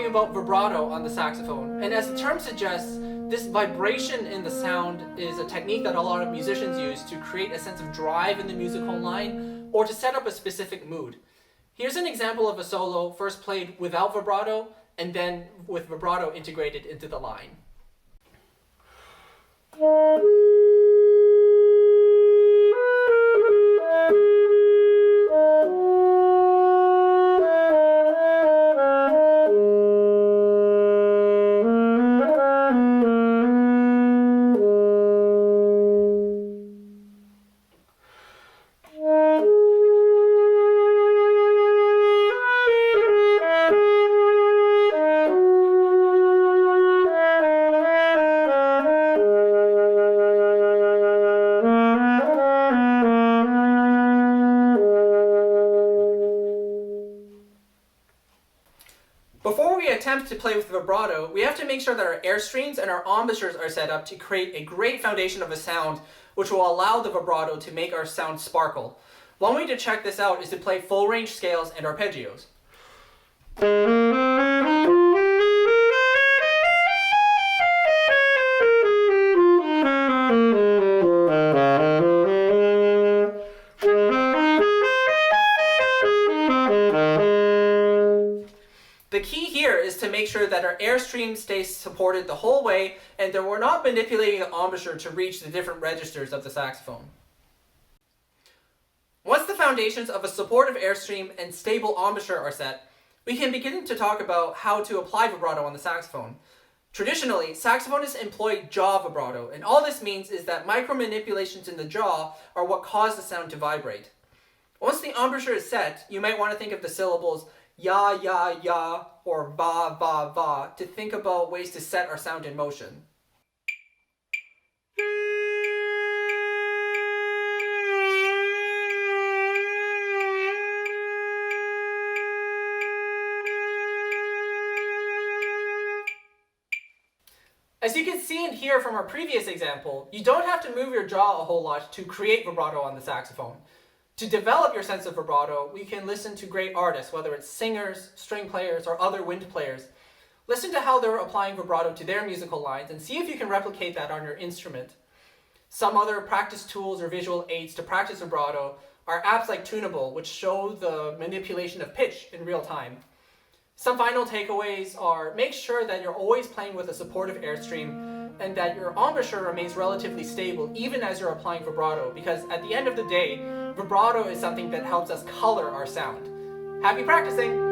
talking about vibrato on the saxophone. And as the term suggests, this vibration in the sound is a technique that a lot of musicians use to create a sense of drive in the musical line or to set up a specific mood. Here's an example of a solo first played without vibrato and then with vibrato integrated into the line. Before we attempt to play with vibrato, we have to make sure that our airstreams and our embouchures are set up to create a great foundation of a sound which will allow the vibrato to make our sound sparkle. One way to check this out is to play full range scales and arpeggios. The key here is to make sure that our airstream stays supported the whole way and that we're not manipulating the embouchure to reach the different registers of the saxophone. Once the foundations of a supportive airstream and stable embouchure are set, we can begin to talk about how to apply vibrato on the saxophone. Traditionally, saxophonists employ jaw vibrato, and all this means is that micro-manipulations in the jaw are what cause the sound to vibrate. Once the embouchure is set, you might want to think of the syllables ya, ya, ya, or va, va, va to think about ways to set our sound in motion. As you can see and hear from our previous example, you don't have to move your jaw a whole lot to create vibrato on the saxophone. To develop your sense of vibrato, we can listen to great artists, whether it's singers, string players, or other wind players. Listen to how they're applying vibrato to their musical lines and see if you can replicate that on your instrument. Some other practice tools or visual aids to practice vibrato are apps like Tunable, which show the manipulation of pitch in real time. Some final takeaways are: make sure that you're always playing with a supportive airstream and that your embouchure remains relatively stable even as you're applying vibrato, because at the end of the day, vibrato is something that helps us color our sound. Happy practicing!